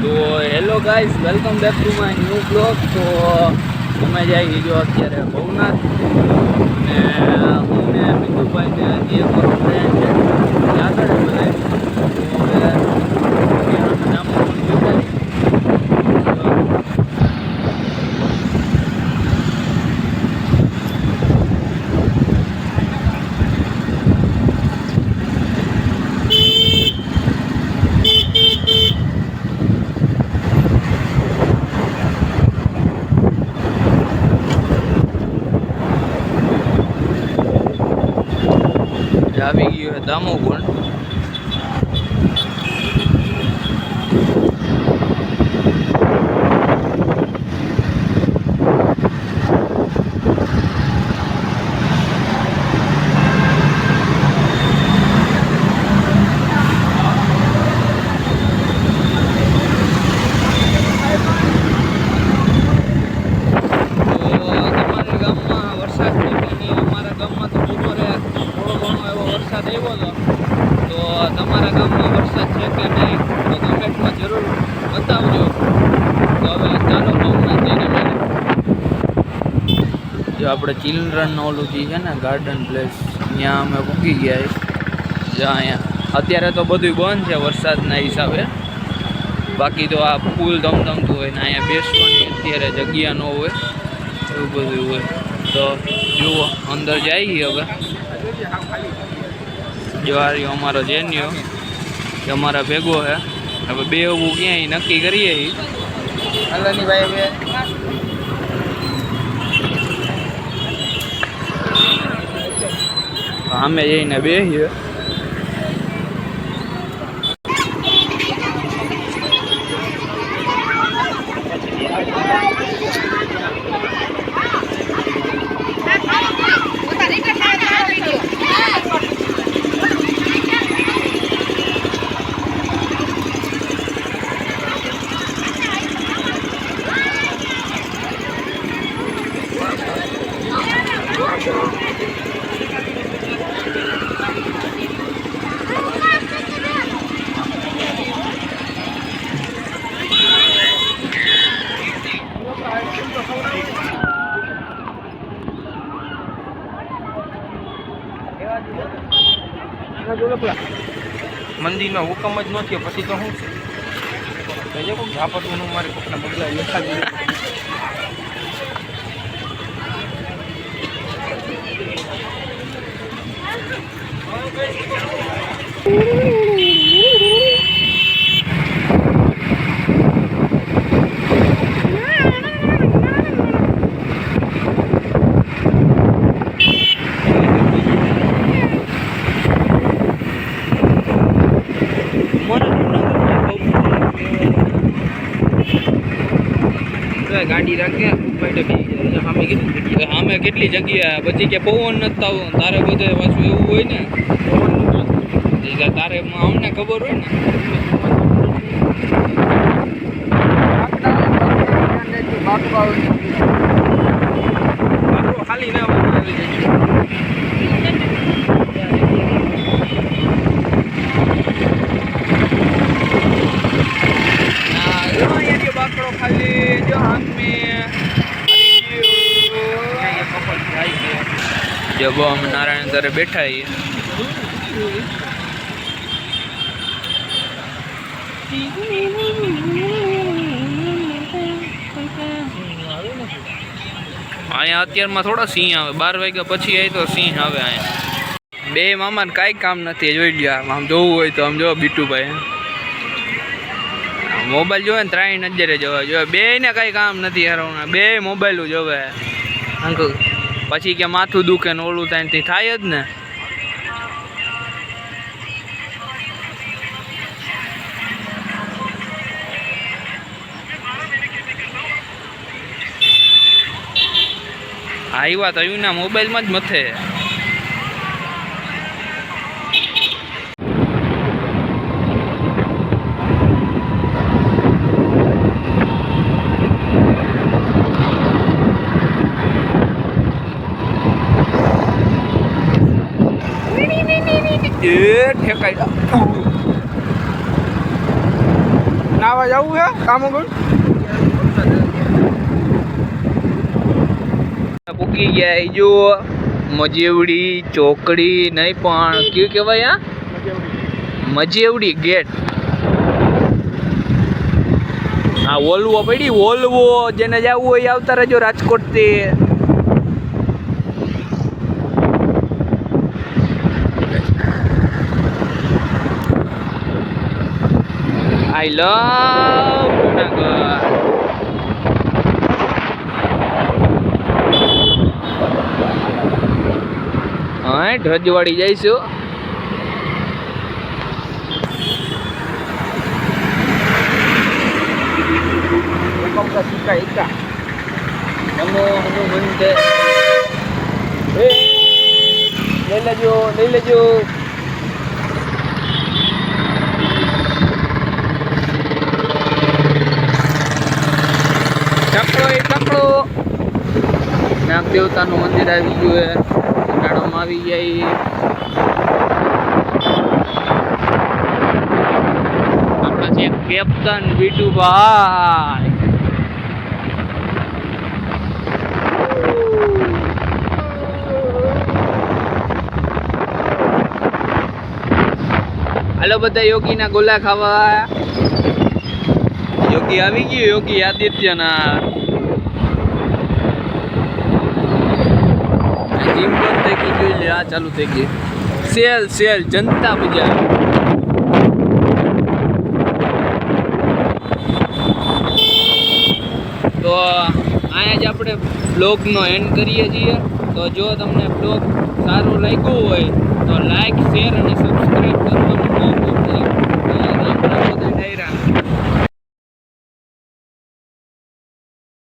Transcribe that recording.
તો hello guys, welcome back to my new blog. તો અમે જઈએ જો અત્યારે ભવનાથ, અને હું ને મીઠુભાઈ ને જે મારો ફ્રેન્ડ છે એ આગળ બધા. તો હવે આવી ગયો છે દામોગુણ. તો તમારા ગામમાં વરસાદ છે કે નહીં તો કમેન્ટમાં જરૂર બતાવજો. તો હવે ચાલો ભવનાથ જઈને મળીએ. જો આપણે ચિલ્ડ્રન ઓલું જે છે ને ગાર્ડન પ્લેસ, ત્યાં અમે પૂકી ગયા. જ્યાં અહીંયા અત્યારે તો બધું બંધ છે વરસાદના હિસાબે. બાકી તો આ ફૂલ ધમધમતું હોય ને અહીંયા બેસવાની અત્યારે જગ્યા ન હોય, એવું બધું હોય. તો જુઓ અંદર જઈએ હવે. જો આ રહ્યો અમારો જેન્યો કે અમારા ભેગો છે. હવે બે ઊભું ક્યાંય નક્કી કરીએ. હલ્લાની ભાઈ બે અમે જઈને બેસીએ. મંદિરનો હુકમ જ ન થયો પછી તો શું છે ઝાપટનું મારે કોકના બગલા લેખા દીધું. ગાડી રાખે સામે કેટલી જગ્યા પછી કે પવન નથી આવતો તારે બધે પાછું એવું હોય ને. તારે અમને ખબર હોય ને. ખાલી ના બાકડો ખાલી જો હાથ મેં જબ અમે નારાયણ તારે બેઠા છીએ. અહીંયા અત્યારમાં થોડા સિંહ આવે, 12 વાગ્યા પછી આવી તો સિંહ આવે. અહીંયા બે મામાને કાંઈ કામ નથી. જોઈ લ્યો આમ જોવું હોય તો આમ જો બીટુભાઈ મોબાઈલ જોવે ને 3 નજરે જોવા જોવે. બે ને કાંઈ કામ નથી યાર, બે મોબાઈલ જોવે. અંકલ પછી કે માથું દુખે ને ઓલું થાય થાય જ ને. આ વાત આવ્યું ને મોબાઈલમાં જ મથે. ઠેકાઈ ખાવા જવું છે કામ ઉપર પૂકી ગયા જો મજેવડી ચોકડી નહીં પણ કયું કહેવાય આ મજેવડી ગેટ. હા વોલ્વો પડી વોલ્વો જેને જવું હોય આવતા રહેજો રાજકોટથી. આઈ લવ જુનાગઢ. હા રજવાડી જઈશું. સિક્કા એકા નમો હનુમંતે. લઈ લેજો લઈ લેજો. ચકડો એ ચકડો. નાગ દેવતાનું મંદિર આવી ગયું હે. ઉનાળામાં આવી જાય. આપણા છે કેપ્ટન બીટુભાઈ. હાલો બધા યોગીના ગોલા ખાવા. યોગી આવી ગયો યોગી આદિત્યનાથ. જીમ બંધ થઈ ગઈ જોઈ લે. આ ચાલુ થઈ ગઈ સેલ સેલ જનતા બજાર. તો અહીંયા જ આપણે બ્લોગનો એન્ડ કરીએ છીએ. તો જો તમને બ્લોગ સારો લાગ્યો હોય તો લાઈક શેર અને સબસ્ક્રાઈબ કરવાનું ન ભૂલતા. રામ રામ બધા ડાયરા.